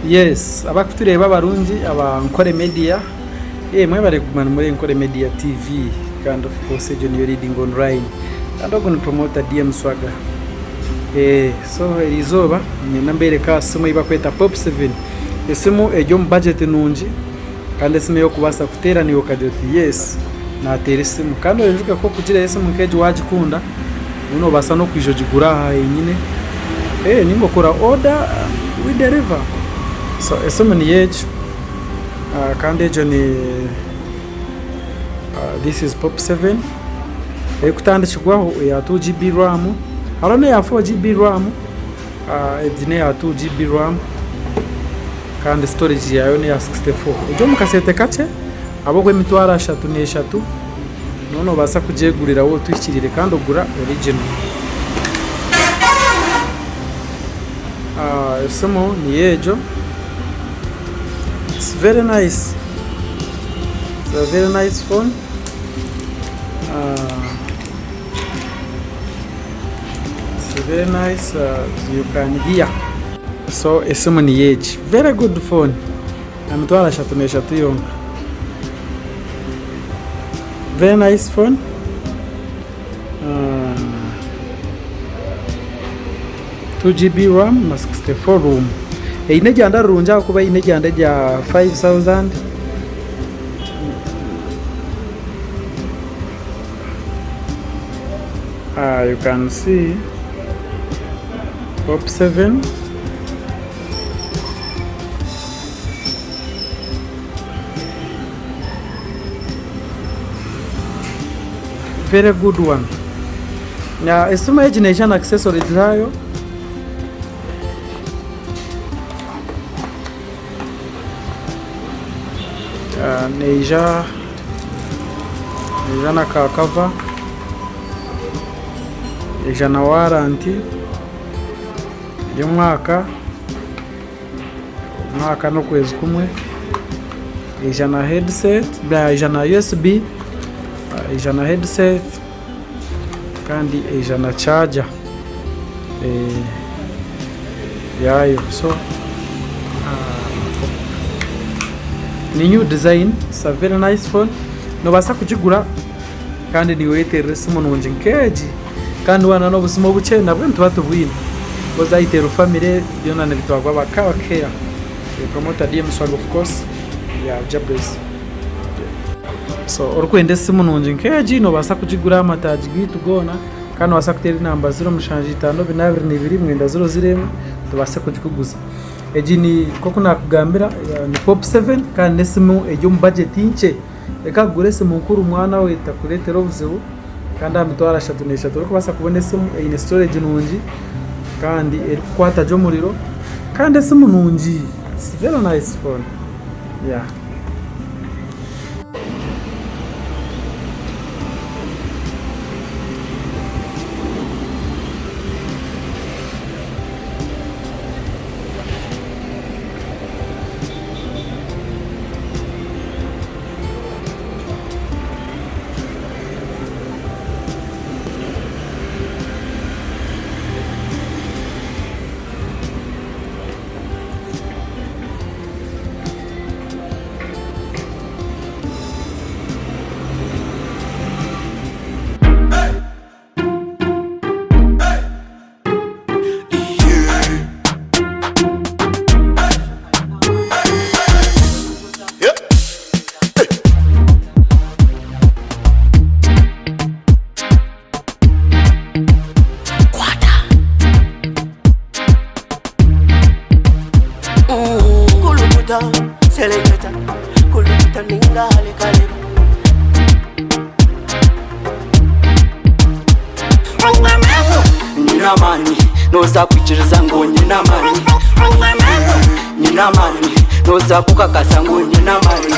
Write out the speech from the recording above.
Yes, abakutureba barungi aba Ankole Media. Mwe bari kumana muri Ankole Media TV kandi of course you're reading online. And I'm going to promote DM Swagger. So irizoba nyina mbereka simu ibakweta Pop 7. Esimu ejo budget nungi kandi esimu yo kubasa kutera niyo kadoti. Yes, na teresimu kandi uvuga ko kugira esimu keje wagikunda uno basa no kwijogigura nyine. Ningo kora order we deliver. So esimu ni yejo kandi ejo ni this is Pop 7. Ekutandikirwaho ya 2GB RAM. Harone ya 4GB RAM. Edine ya 2GB RAM. Kandi storage yayo ni ya 64. Ejo mukasete kace abogwe emitwaro 3 n'eshatu. Nono basa kujegurira wo twikirire kandi ogura original. Esimu ni yejo. It's very nice. It's a very nice phone. It's very nice. You can hear. So esimu ni yeji. Very good phone. Amitwara 3 n'eshatu yonka. Very nice phone. 2GB RAM na 64 room. Inejanda runja kuba inejanda ja 5000. You can see Pop 7. Very good one. Na esimu eji na accessory drayo. Neja na cover. Eja na warranty y'umwaka no kwezi kumwe. Eja na headset, eja na USB, eja na headset kandi eja na charger yayo. So ni new design. It's a very nice phone. No basa kujigura kandi ni wetere simu nungi nkeji kandi wana no busimo buce nabwo ntubatubuye boza itero family yona ne bitwagwa bakawa care. Promoter DM Swag of course Jabres. So orukwende simu nungi nkeji no basa kujigura amataji gitu gona kandi wasa kutera namba 0 tubasa kujikuguza. Eji ni koko nakugambira ni Pop 7 kandi nesimu ejo budget inche ekagure simu nkuru mwana we takuretero buzebu kandi amitwara 3 n'eshatu ariko basa kubona simu ine storage nungi kandi erikwata jo muriro kandi simu nungi. It's very nice phone. Yeah. Selecta, kuluta ninga hale kaleba. Nina mani, noza kuchiriza ngo nina mani. Nina mani, noza kukakasa ngo nina mani.